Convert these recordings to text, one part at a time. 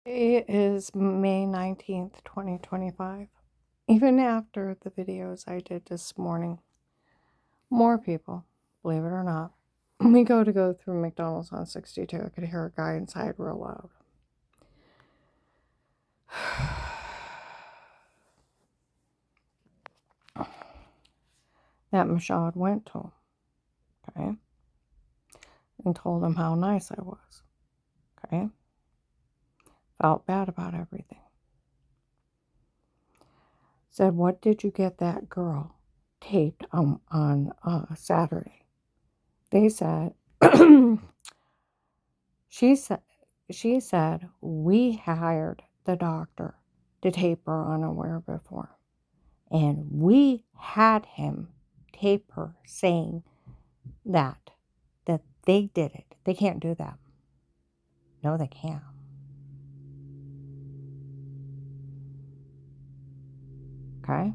It is May 19th, 2025. Even after the videos I did this morning, more people, believe it or not, we go through McDonald's on 62. I could hear a guy inside real loud. That Michaud went to him, okay, and told him how nice I was, okay. Felt bad about everything. Said, what did you get that girl taped on Saturday? They said, she said we hired the doctor to tape her unaware before. And we had him tape her saying that they did it. They can't do that. No, they can't. Okay?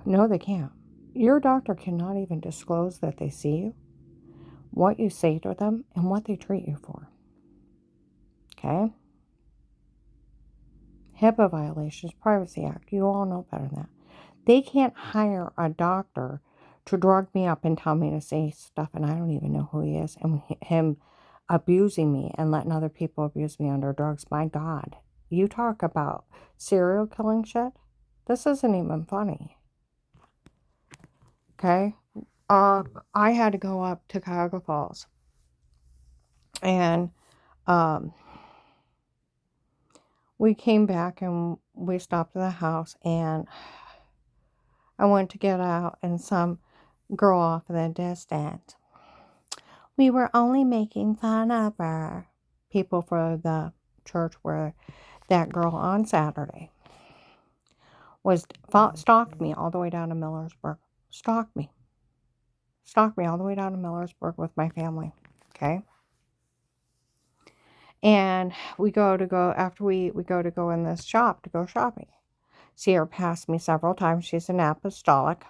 No, they can't. Your doctor cannot even disclose that they see you, what you say to them, and what they treat you for. Okay? HIPAA violations, Privacy Act. You all know better than that. They can't hire a doctor to drug me up and tell me to say stuff, and I don't even know who he is, and him abusing me and letting other people abuse me under drugs. My God, you talk about serial killing shit. This isn't even funny. Okay, I had to go up to Cuyahoga Falls, and we came back and we stopped at the house, and I went to get out, and some girl off in the distance. We were only making fun of her. People for the church where that girl on Saturday stalked me all the way down to Millersburg. Stalked me all the way down to Millersburg with my family. Okay. And we go after we go to go in this shop to go shopping. See her pass me several times. She's an apostolic,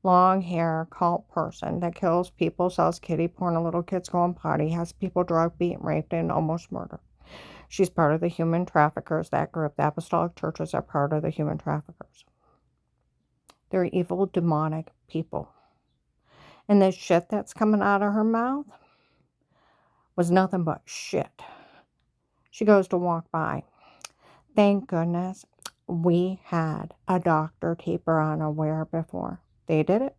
long hair cult person that kills people, sells kiddie porn, and little kids go and potty, has people drugged, beaten, raped, and almost murdered. She's part of the human traffickers, that group. The apostolic churches are part of the human traffickers. They're evil, demonic people. And the shit that's coming out of her mouth was nothing but shit. She goes to walk by. Thank goodness we had a doctor tape her unaware before. They did it.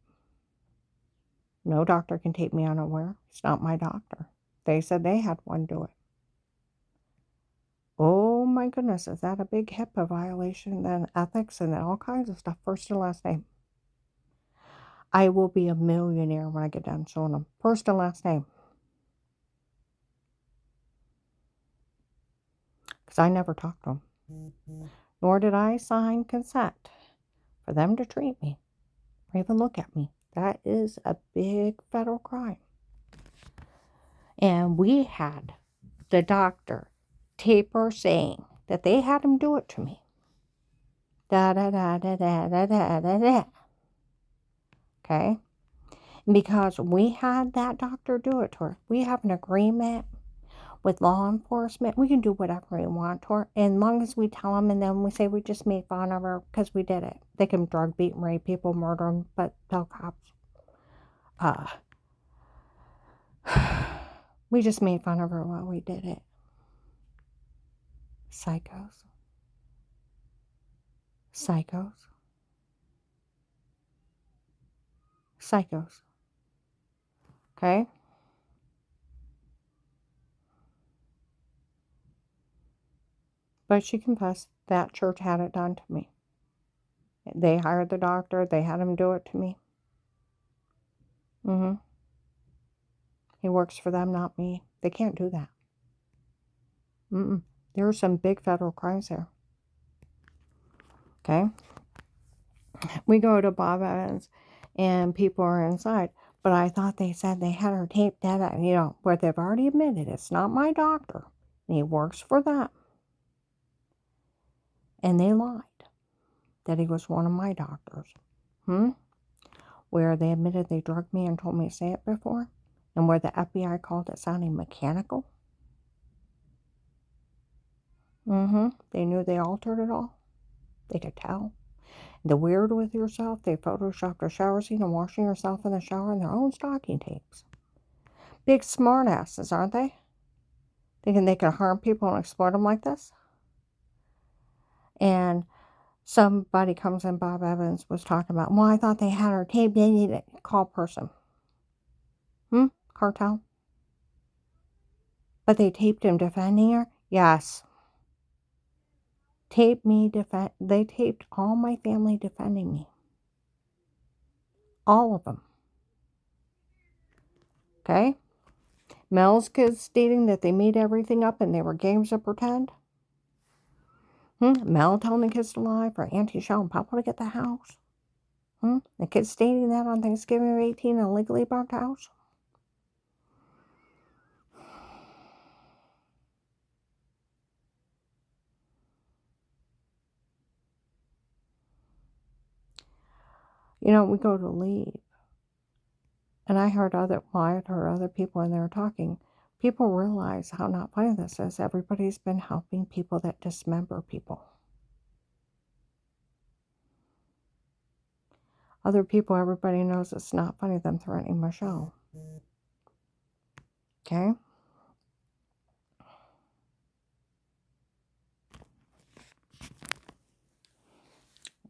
No doctor can tape me unaware. It's not my doctor. They said they had one do it. Oh my goodness, is that a big HIPAA violation? Then ethics and all kinds of stuff. First and last name. I will be a millionaire when I get done showing them. First and last name. Because I never talked to them. Nor did I sign consent for them to treat me or even look at me. That is a big federal crime. And we had the doctor tape her saying that they had him do it to me. Da da da da da da da da da. Okay? Because we had that doctor do it to her. We have an agreement with law enforcement. We can do whatever we want to her, as long as we tell them, and then we say we just made fun of her because we did it. They can drug, beat, and rape people, murder them, but tell cops. We just made fun of her while we did it. Psychos. Psychos. Psychos. Okay? But she confessed that church had it done to me. They hired the doctor. They had him do it to me. He works for them, not me. They can't do that. There are some big federal crimes there. Okay? We go to Bob Evans, and people are inside. But I thought they said they had her taped dead, where they've already admitted it's not my doctor. And he works for them. And they lied that he was one of my doctors. Where they admitted they drugged me and told me to say it before. And where the FBI called it sounding mechanical. They knew they altered it all. They could tell. The weird with yourself, they photoshopped a shower scene and washing yourself in the shower in their own stocking tapes. Big smartasses, aren't they? Thinking they can harm people and exploit them like this? And somebody comes in, Bob Evans was talking about, well, I thought they had her taped. They need a call person. Cartel? But they taped him defending her? Yes. They taped all my family defending me. All of them. Okay? Mel's kids stating that they made everything up and they were games of pretend. Mel telling the kids to lie for Auntie Shell and Papa to get the house. The kids stating that on Thanksgiving of 18 in a legally bought house. You know, we go to leave. And I heard other people in there talking. People realize how not funny this is. Everybody's been helping people that dismember people. Other people, everybody knows it's not funny, them threatening Michelle. Okay?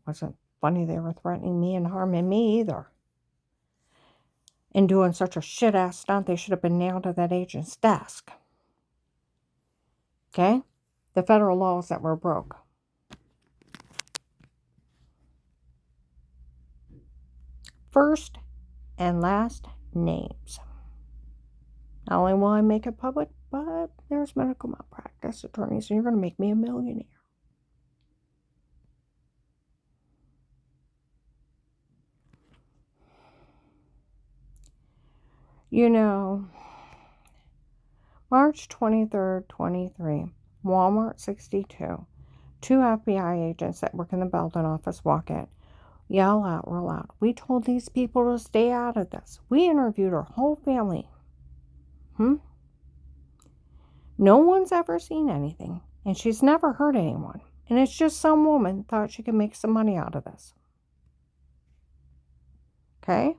Wasn't funny they were threatening me and harming me either. And doing such a shit-ass stunt, they should have been nailed to that agent's desk. Okay? The federal laws that were broke. First and last names. Not only will I make it public, but there's medical malpractice attorneys, and you're going to make me a millionaire. You know, March 23rd, 23, Walmart 62. 2 FBI agents that work in the Belden office walk in. Yell out real loud. We told these people to stay out of this. We interviewed her whole family. No one's ever seen anything, and she's never hurt anyone. And it's just some woman thought she could make some money out of this. Okay?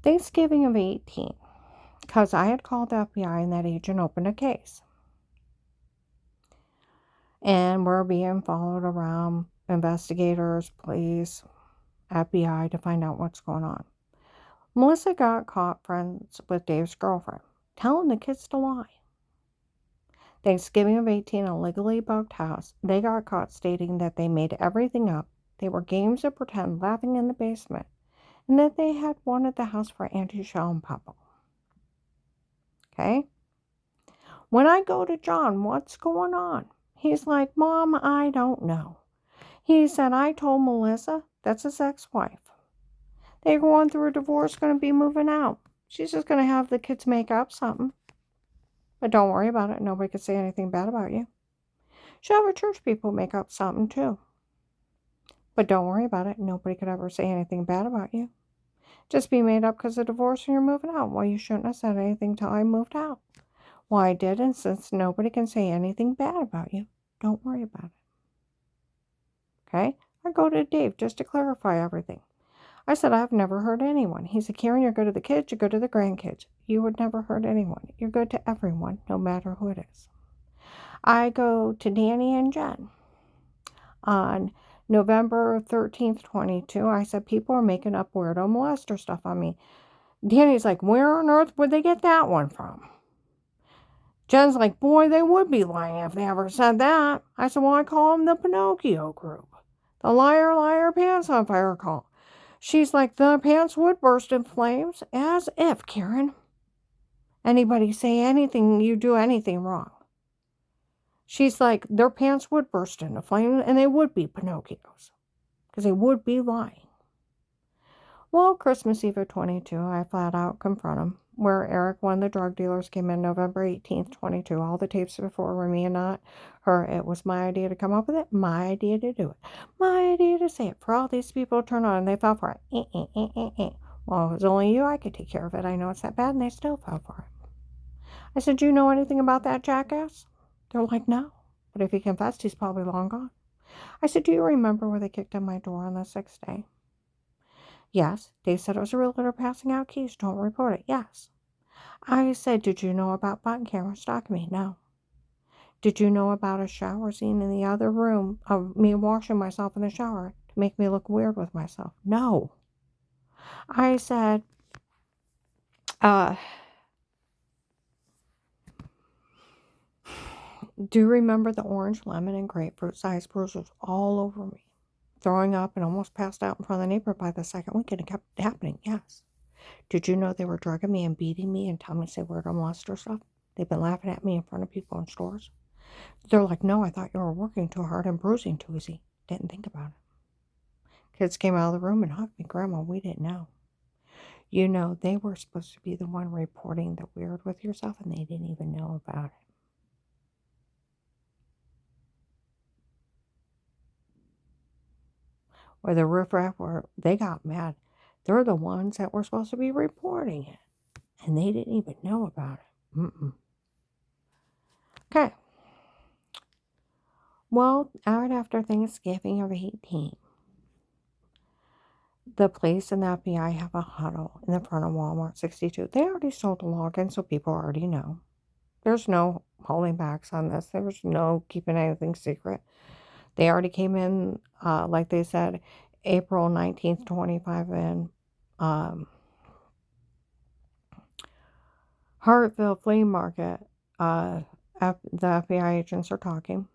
Thanksgiving of 18. Because I had called the FBI and that agent opened a case. And we're being followed around, investigators, police, FBI, to find out what's going on. Melissa got caught friends with Dave's girlfriend, telling the kids to lie. Thanksgiving of 18, a legally booked house, they got caught stating that they made everything up. They were games of pretend, laughing in the basement, and that they had wanted the house for Auntie Shell and Papa. Okay? When I go to John, what's going on? He's like, Mom, I don't know. He said, I told Melissa, that's his ex-wife. They're going through a divorce, going to be moving out. She's just going to have the kids make up something. But don't worry about it. Nobody could say anything bad about you. She'll have her church people make up something too. But don't worry about it. Nobody could ever say anything bad about you. Just be made up because of divorce and you're moving out. Well, you shouldn't have said anything till I moved out. Well, I did, and since nobody can say anything bad about you, don't worry about it. Okay? I go to Dave just to clarify everything. I said, I've never hurt anyone. He said, Karen, you're good to the kids, you're good to the grandkids. You would never hurt anyone. You're good to everyone, no matter who it is. I go to Danny and Jen. On November 13th, 22, I said, people are making up weirdo molester stuff on me. Danny's like, where on earth would they get that one from? Jen's like, boy, they would be lying if they ever said that. I said, well, I call them the Pinocchio group. The liar, liar, pants on fire call. She's like, the pants would burst in flames. As if, Karen. Anybody say anything, you do anything wrong. She's like, their pants would burst into flames and they would be Pinocchios. Because they would be lying. Well, Christmas Eve of 22, I flat out confront him. Where Eric, one of the drug dealers, came in November 18th, 22. All the tapes before were me and not her. It was my idea to come up with it. My idea to do it. My idea to say it. For all these people to turn on and they fell for it. Well, if it was only you, I could take care of it. I know it's that bad, and they still fell for it. I said, do you know anything about that jackass? They're like, no. But if he confessed, he's probably long gone. I said, do you remember where they kicked in my door on the 6th day? Yes. Dave said it was a realtor passing out keys. Don't report it. Yes. I said, did you know about button cameras stalking me? No. Did you know about a shower scene in the other room of me washing myself in the shower to make me look weird with myself? No. I said, do you remember the orange, lemon, and grapefruit sized bruises all over me? Throwing up and almost passed out in front of the neighbor by the second week, and it kept happening. Yes. Did you know they were drugging me and beating me and telling me to say word on molester stuff? They've been laughing at me in front of people in stores. They're like, no, I thought you were working too hard and bruising too easy. Didn't think about it. Kids came out of the room and hugged me. Grandma, we didn't know. You know, they were supposed to be the one reporting the weird with yourself, and they didn't even know about it. Or the riffraff, they got mad. They're the ones that were supposed to be reporting it, and they didn't even know about it. Okay. Well, right after Thanksgiving of 18, the police and the FBI have a huddle in the front of Walmart 62. They already sold the login, so people already know. There's no holding backs on this. There's no keeping anything secret. They already came in, like they said, April 19th, 25 in Hartville Flea Market. The FBI agents are talking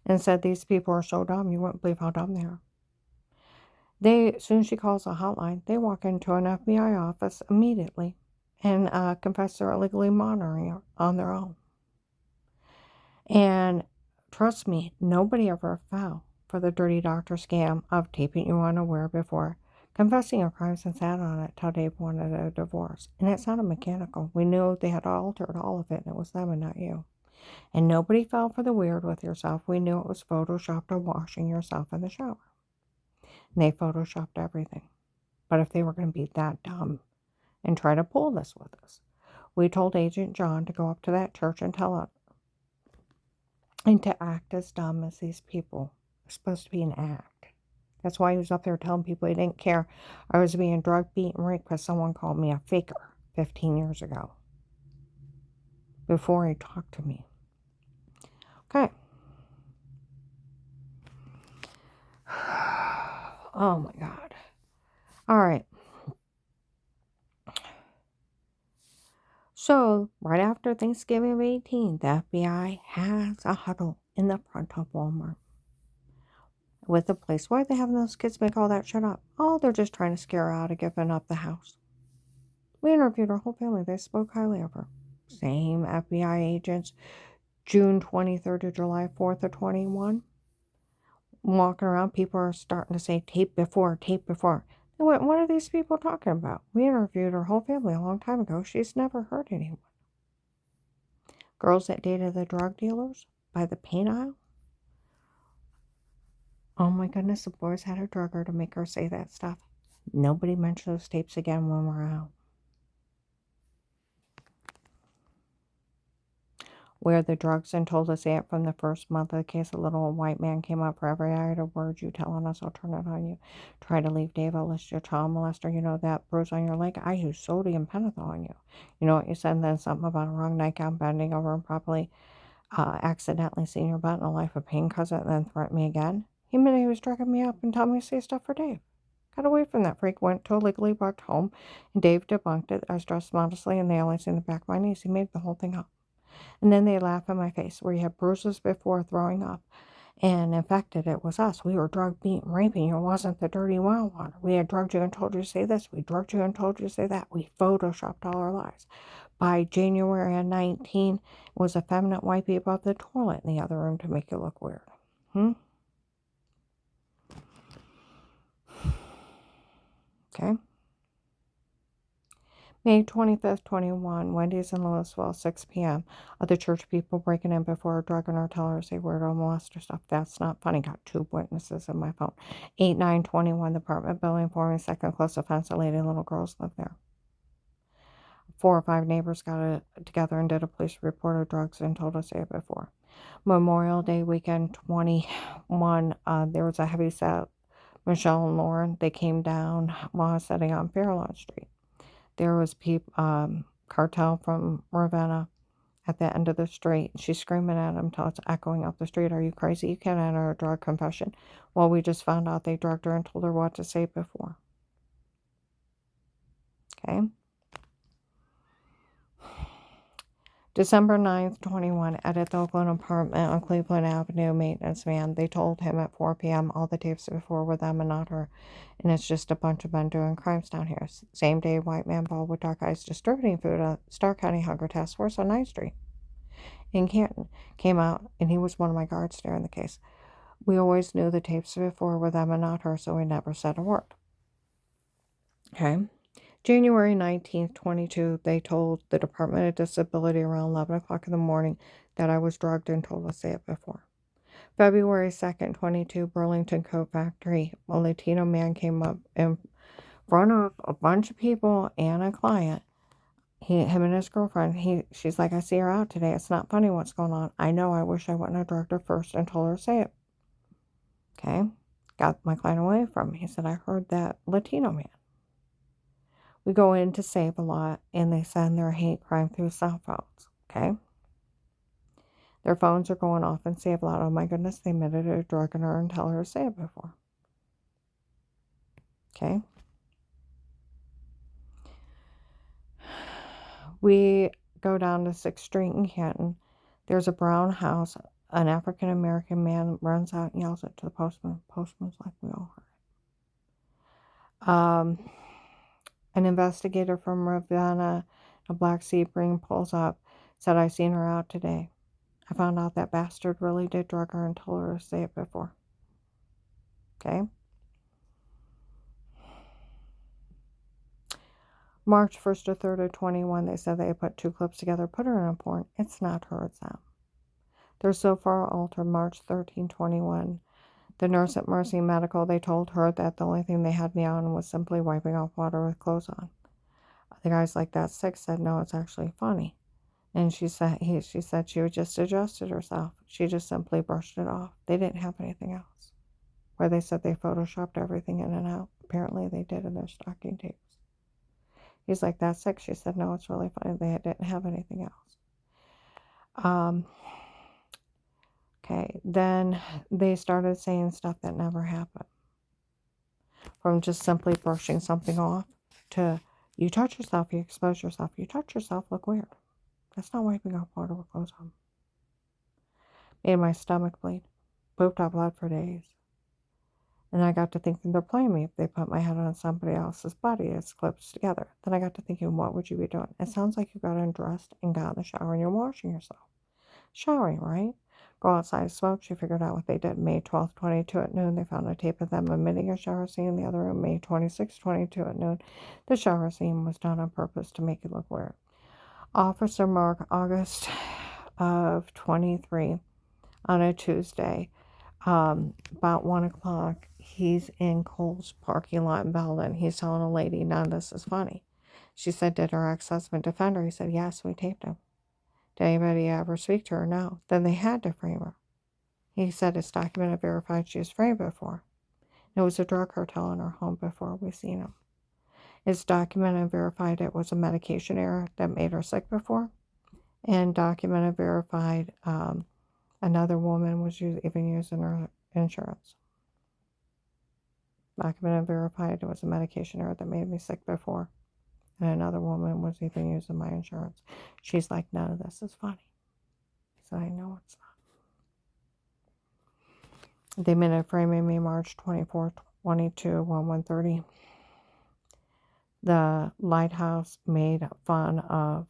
and said these people are so dumb, you wouldn't believe how dumb they are. As soon as she calls the hotline, they walk into an FBI office immediately and confess they're illegally monitoring her on their own. And trust me, nobody ever fell for the dirty doctor scam of taping you unaware before confessing your crimes and sat on it till Dave wanted a divorce. And it sounded mechanical. We knew they had altered all of it, and it was them and not you. And nobody fell for the weird with yourself. We knew it was photoshopped of washing yourself in the shower. And they photoshopped everything. But if they were going to be that dumb and try to pull this with us, we told Agent John to go up to that church and tell it, and to act as dumb as these people. It's supposed to be an act. That's why he was up there telling people he didn't care I was being drugged, beaten, raped because someone called me a faker 15 years ago. Before he talked to me. Okay. Oh my God. All right. So, right after Thanksgiving of 18, the FBI has a huddle in the front of Walmart with the police. Why are they having those kids make all that shit up? Oh, they're just trying to scare her out of giving up the house. We interviewed her whole family. They spoke highly of her. Same FBI agents, June 23rd to July 4th of 21. Walking around, people are starting to say tape before, tape before. They went, what are these people talking about? We interviewed her whole family a long time ago. She's never hurt anyone. Girls that dated the drug dealers by the paint aisle. Oh my goodness, the boys had a drugger to make her say that stuff. Nobody mentioned those tapes again when we're out. Where the drugs and told to say it from the first month of the case, a little white man came up for every idle word you telling us, I'll turn it on you. Try to leave Dave, I'll list your child molester. You know that bruise on your leg? I use sodium pentothal on you. You know what you said? And then something about a wrong nightgown, bending over improperly, accidentally seeing your butt in a life of pain cause it, and then threatened me again. He meant he was dragging me up and telling me to say stuff for Dave. Got away from that freak, went to a legally booked home, and Dave debunked it. I was dressed modestly, and they only seen the back of my knees. He made the whole thing up. And then they laugh in my face, where you have bruises before throwing up. And infected, it was us. We were drugged, beaten, raping you. It wasn't the dirty well water. We had drugged you and told you to say this. We drugged you and told you to say that. We photoshopped all our lives. By January of 19, was effeminate wipey above the toilet in the other room to make you look weird. Okay. May 25th, 21, Wendy's in Louisville, 6 p.m. Other church people breaking in before a drug or tellers say weirdo molester stuff. That's not funny. Got 2 witnesses in my phone. 8/9/21, the apartment building forming second close offense. A lady and little girls live there. 4 or 5 neighbors got together and did a police report of drugs and told us it before. Memorial Day weekend, 21, there was a heavy set. Michelle and Lauren, they came down while I was sitting on Fairlawn Street. There was cartel from Ravenna at the end of the street. She's screaming at him till it's echoing up the street. Are you crazy? You can't enter a drug confession. Well, we just found out they drugged her and told her what to say before. Okay. December 9th, 21, at the Oakland apartment on Cleveland Avenue, maintenance man. They told him at 4 p.m. all the tapes before were them and not her. And it's just a bunch of men doing crimes down here. Same day, white man bald with dark eyes distributing food at Starr County Hunger Task Force on 9th Street in Canton. Came out, and he was one of my guards during the case. We always knew the tapes before were them and not her, so we never said a word. Okay. January 19th, 22, they told the Department of Disability around 11 o'clock in the morning that I was drugged and told to say it before. February 2nd, 22, Burlington Coat Factory. A Latino man came up in front of a bunch of people and a client. Him and his girlfriend. She's like, I see her out today. It's not funny what's going on. I know. I wish I wouldn't have drugged her first and told her to say it. Okay. Got my client away from me. He said, I heard that Latino man. We go in to Save-A-Lot, and they send their hate crime through cell phones, okay? Their phones are going off in Save-A-Lot. Oh, my goodness, they admitted to drugging her and tell her to say it before. Okay? We go down to 6th Street in Canton. There's a brown house. An African-American man runs out and yells it to the postman. Postman's like, we all heard it. An investigator from Ravenna, a Black Sebring, pulls up, said, I seen her out today. I found out that bastard really did drug her and told her to say it before. Okay? March 1st to 3rd of 21, they said they put 2 clips together, put her in a porn. It's not her, it's them. They're so far altered. March 13, 21. The nurse at Mercy Medical, they told her that the only thing they had me on was simply wiping off water with clothes on. The guy's like, that's sick, said, no, it's actually funny. And she said she just adjusted herself. She just simply brushed it off. They didn't have anything else. Where they said they photoshopped everything in and out. Apparently they did in their stocking tapes. He's like, that's sick. She said, no, it's really funny. They didn't have anything else. Okay, then they started saying stuff that never happened. From just simply brushing something off to, you touch yourself, you expose yourself. You touch yourself, look weird. That's not wiping off water with clothes on. Made my stomach bleed. Pooped out blood for days. And I got to thinking they're playing me if they put my head on somebody else's body. It's clipped together. Then I got to thinking, what would you be doing? It sounds like you got undressed and got in the shower and you're washing yourself. Showering, right? Go outside and smoke. She figured out what they did. May 12th, 22 at noon, they found a tape of them emitting a shower scene in the other room. May 26th, 22 at noon, the shower scene was done on purpose to make it look weird. Officer Mark, August of 23, on a Tuesday, about 1 o'clock, he's in Kohl's parking lot in Belden. He's telling a lady, none of this is funny. She said, did her ex-husband defend her? He said, yes, we taped him. Did anybody ever speak to her? No. Then they had to frame her. He said it's documented, verified she was framed before. It was a drug cartel in her home before we seen him. It's documented and verified it was a medication error that made her sick before. And documented, verified, another woman was even using her insurance. Documented and verified it was a medication error that made me sick before. And another woman was even using my insurance. She's like, none of this is funny. I said, I know it's not. They ended up framing me March 24th, 22, 1:30. The Lighthouse made fun of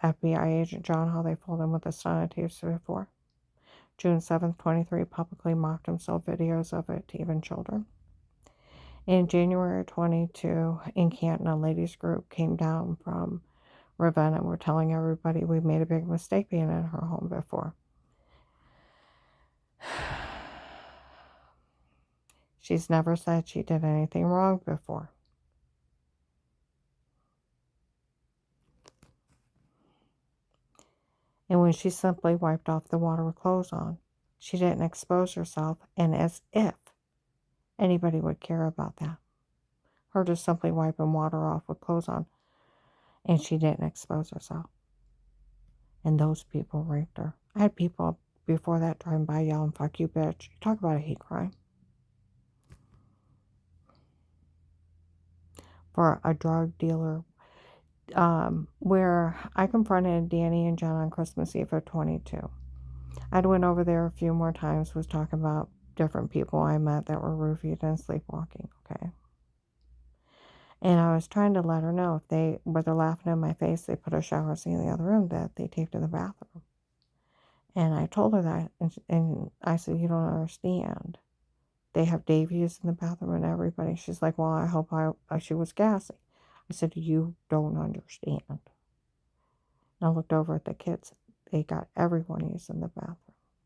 FBI agent John, how they fooled him with the sonotapes before. June 7th, 23, publicly mocked him, sold videos of it to even children. In January 22, in Canton, a ladies group came down from Ravenna and were telling everybody we made a big mistake being in her home before. She's never said she did anything wrong before. And when she simply wiped off the water with clothes on, she didn't expose herself, and as if anybody would care about that. Her just simply wiping water off with clothes on, and she didn't expose herself. And those people raped her. I had people before that driving by yelling, "Fuck you, bitch." You talk about a hate crime. For a drug dealer, where I confronted Danny and John on Christmas Eve of 22. I'd went over there a few more times, was talking about different people I met that were roofied and sleepwalking, okay? And I was trying to let her know if they, whether laughing in my face, they put a shower scene in the other room that they take to the bathroom. And I told her that, and I said, "You don't understand. They have Davies in the bathroom and everybody." She's like, "Well, I hope she was gassy." I said, "You don't understand." And I looked over at the kids. They got everyone using the bathroom.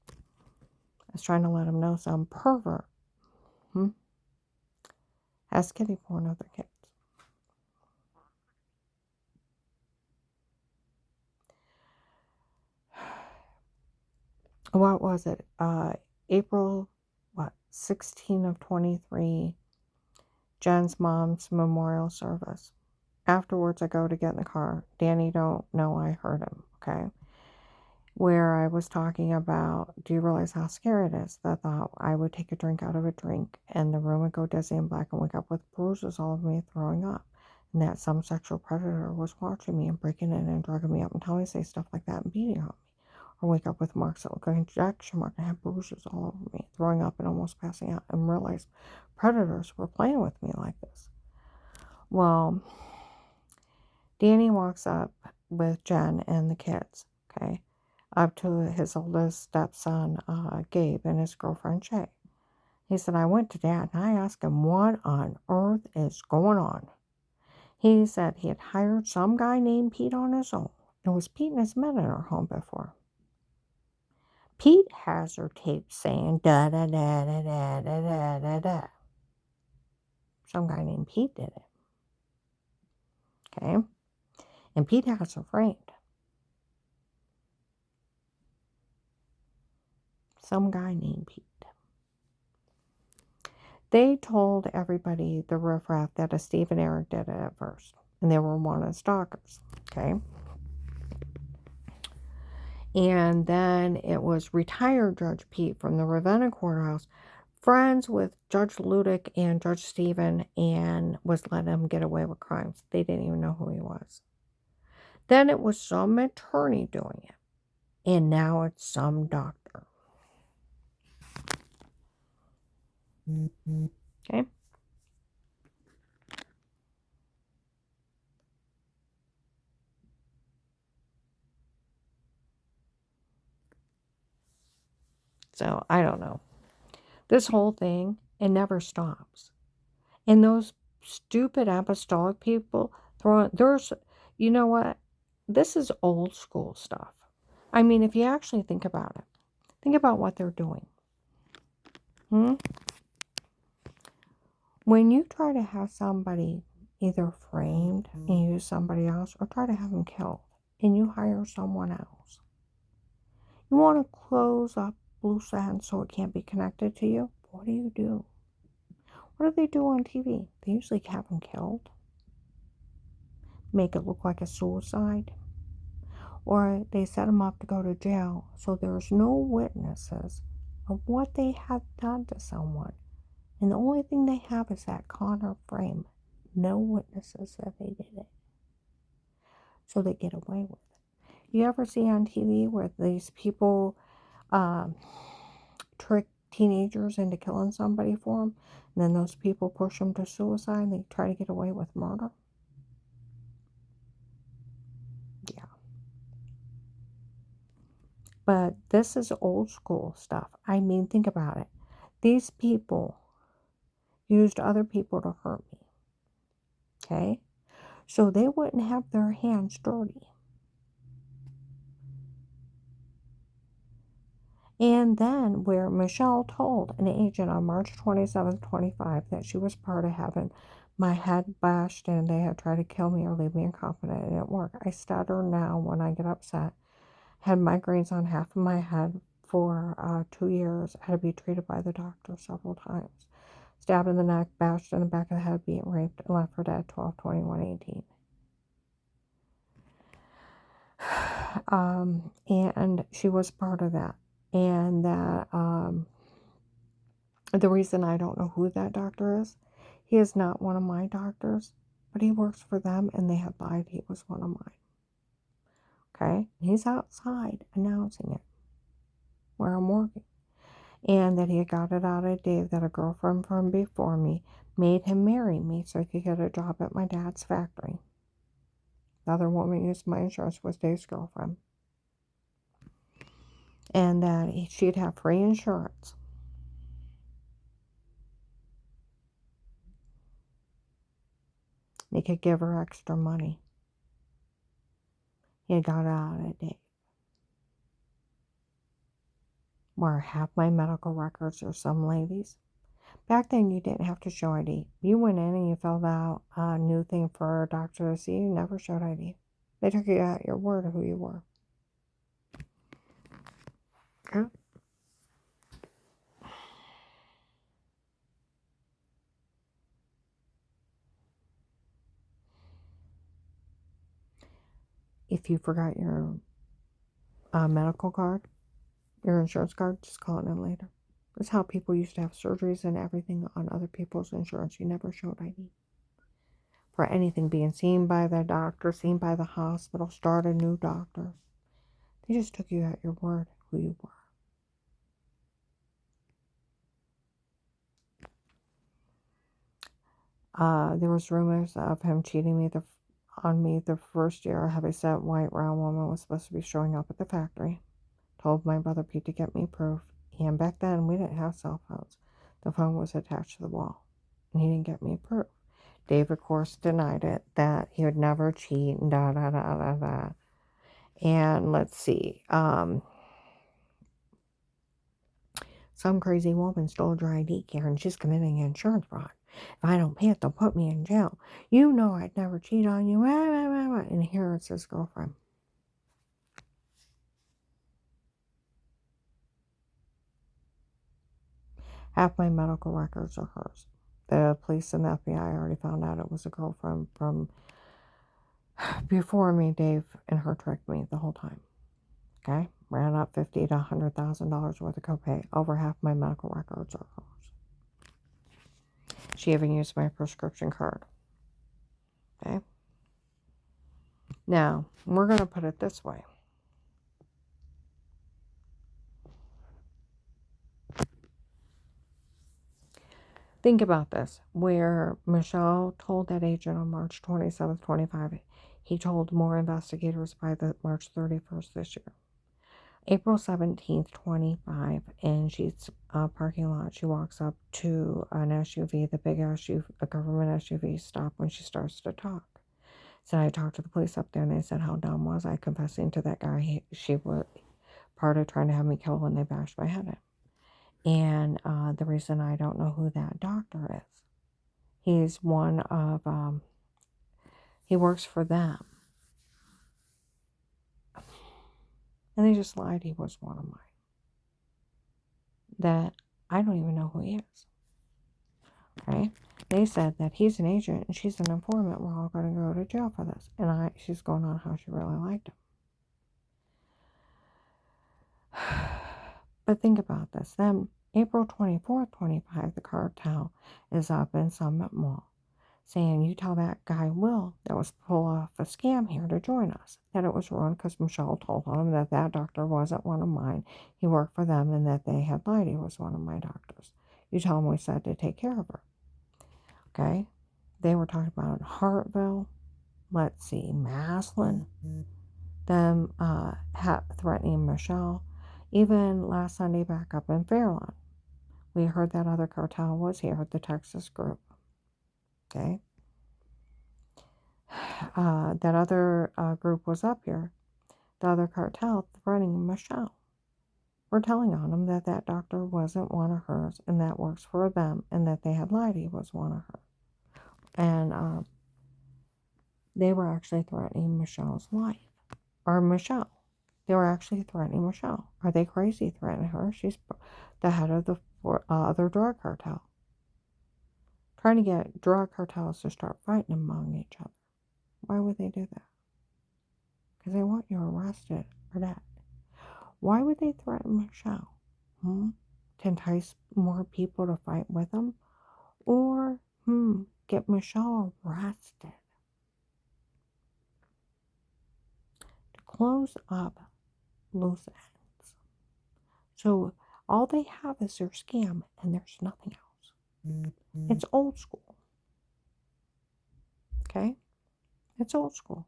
I was trying to let them know some pervert has kitty porn of their kids. What was it? April, 16 of 23, Jen's mom's memorial service. Afterwards, I go to get in the car. Danny don't know I heard him, okay? Where I was talking about, do you realize how scary it is that I would take a drink out of a drink and the room would go dizzy and black and wake up with bruises all over me, throwing up. And that some sexual predator was watching me and breaking in and drugging me up and telling me to say stuff like that and beating on me. Or wake up with marks that look like injection marks and have bruises all over me, throwing up and almost passing out, and realize predators were playing with me like this. Well, Danny walks up with Jen and the kids, okay, up to his oldest stepson, Gabe, and his girlfriend, Shay. He said, "I went to Dad and I asked him what on earth is going on." He said he had hired some guy named Pete on his own. It was Pete and his men in our home before. Pete has her tape saying da da da da da da da da da. Some guy named Pete did it. Okay? And Pete has her framed. Some guy named Pete. They told everybody, the riffraff, that a Steve and Eric did it at first. And they were wanted stalkers. Okay? And then it was retired Judge Pete from the Ravenna courthouse, friends with Judge Ludick and Judge Stephen, and was letting him get away with crimes. They didn't even know who he was. Then it was some attorney doing it. And now it's some doctor. Okay? So, I don't know. This whole thing, it never stops. And those stupid apostolic people you know what? This is old school stuff. I mean, if you actually think about it, think about what they're doing. When you try to have somebody either framed and use somebody else, or try to have them killed, and you hire someone else, you want to close up loose ends so it can't be connected to you, what do? What do they do on TV? They usually have them killed, make it look like a suicide, or they set them up to go to jail so there's no witnesses of what they have done to someone. And the only thing they have is that Connor frame. No witnesses that they did it. So they get away with it. You ever see on TV where these people trick teenagers into killing somebody for them, and then those people push them to suicide and they try to get away with murder? Yeah. But this is old school stuff. I mean, think about it. These people used other people to hurt me. Okay? So they wouldn't have their hands dirty. And then where Michelle told an agent on March 27th, 25, that she was part of having my head bashed in, they had tried to kill me or leave me incompetent, and it didn't work. I stutter now when I get upset. Had migraines on half of my head for 2 years. Had to be treated by the doctor several times. Stabbed in the neck, bashed in the back of the head, being raped, and left for dead 12/21/18. And she was part of that. And that the reason I don't know who that doctor is, he is not one of my doctors, but he works for them, and they had lied he was one of mine. Okay? He's outside announcing it where I'm working. And that he had got it out of Dave that a girlfriend from before me made him marry me so he could get a job at my dad's factory. The other woman used my insurance was Dave's girlfriend. And that she'd have free insurance. He could give her extra money. He had got it out of Dave. Where half my medical records are some ladies. Back then, you didn't have to show ID. You went in and you filled out a new thing for a doctor to see. You never showed ID. They took you at your word of who you were. Okay? If you forgot your medical card, your insurance card, just call it in later. That's how people used to have surgeries and everything on other people's insurance. You never showed ID. For anything, being seen by the doctor, seen by the hospital, start a new doctor. They just took you at your word who you were. There was rumors of him cheating on me the first year. A heavyset white round woman was supposed to be showing up at the factory. Told my brother Pete to get me proof. And back then, we didn't have cell phones. The phone was attached to the wall. And he didn't get me proof. Dave, of course, denied it, that he would never cheat, and da-da-da-da-da. And let's see. Some crazy woman stole your ID, Karen. She's committing insurance fraud. If I don't pay it, they'll put me in jail. You know I'd never cheat on you. And here it's his girlfriend. Half my medical records are hers. The police and the FBI already found out it was a girlfriend from before me. Dave and her tricked me the whole time. Okay? Ran up $50,000 to $100,000 worth of copay. Over half my medical records are hers. She even used my prescription card. Okay? Now, we're going to put it this way. Think about this. Where Michelle told that agent on March 27th, 25, he told more investigators by the March 31st this year. April 17th, 25, and she's parking lot. She walks up to an SUV, the big SUV, a government SUV, stop when she starts to talk. So I talked to the police up there, and they said, how dumb was I confessing to that guy? She was part of trying to have me killed when they bashed my head in. And the reason I don't know who that doctor is, he's one of, he works for them. And they just lied he was one of mine. That I don't even know who he is. Okay? They said that he's an agent and she's an informant. We're all going to go to jail for this. And she's going on how she really liked him. But think about this. Then April 24th, 25, the cartel is up in Summit Mall saying, you tell that guy Will that was pull off a scam here to join us. That it was wrong because Michelle told him that that doctor wasn't one of mine. He worked for them and that they had lied he was one of my doctors. You tell him we said to take care of her. Okay? They were talking about Hartville. Let's see, Maslin. Them threatening Michelle. Even last Sunday back up in Fairlawn We heard that other cartel was here, the Texas group. Okay. That other group was up here. The other cartel threatening Michelle. We're telling on them that that doctor wasn't one of hers and that works for them and that they had lied he was one of her. And they were actually threatening Michelle's life. Or Michelle. They were actually threatening Michelle. Are they crazy threatening her? She's the head of the other drug cartel. Trying to get drug cartels to start fighting among each other. Why would they do that? Because they want you arrested or dead. Why would they threaten Michelle? To entice more people to fight with them? Or, get Michelle arrested? To close up loose ends. So all they have is their scam and there's nothing else. It's old school. Okay? It's old school.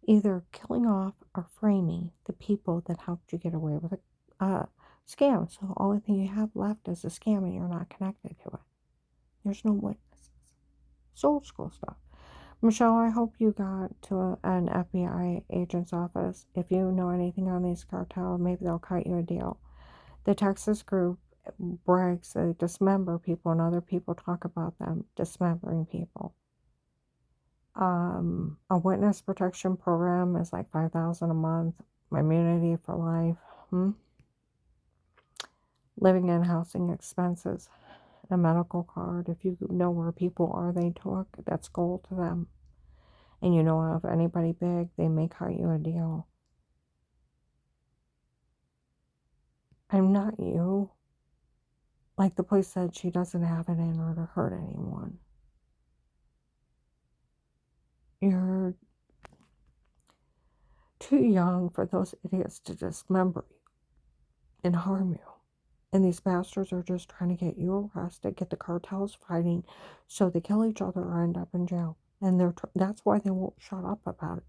Either killing off or framing the people that helped you get away with a scam. So the only thing you have left is a scam and you're not connected to it. There's no witnesses. It's old school stuff. Michelle, I hope you got to an FBI agent's office. If you know anything on these cartels, maybe they'll cut you a deal. The Texas group brags they dismember people and other people talk about them dismembering people. A witness protection program is like $5,000 a month. Immunity for life. Living and housing expenses. A medical card. If you know where people are they took, that's gold to them. And you know of anybody big, they may cut you a deal. I'm not you. Like the police said, she doesn't have it in her to hurt anyone. You're too young for those idiots to dismember you and harm you. And these bastards are just trying to get you arrested, get the cartels fighting, so they kill each other or end up in jail. And that's why they won't shut up about it.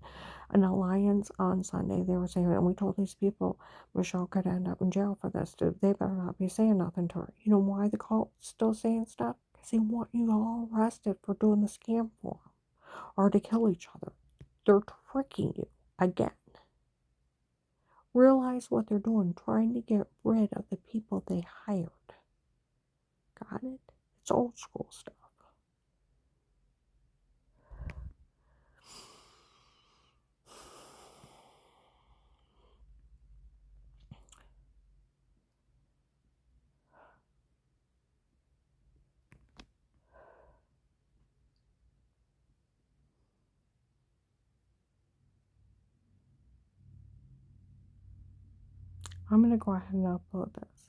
An alliance on Sunday, they were saying, and we told these people Michelle could end up in jail for this. They better not be saying nothing to her. You know why the cult's still saying stuff? Because they want you all arrested for doing the scam for them or to kill each other. They're tricking you again. Realize what they're doing, trying to get rid of the people they hired. Got it? It's old school stuff. I'm going to go ahead and upload this.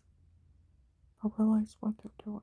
But realize what they're doing.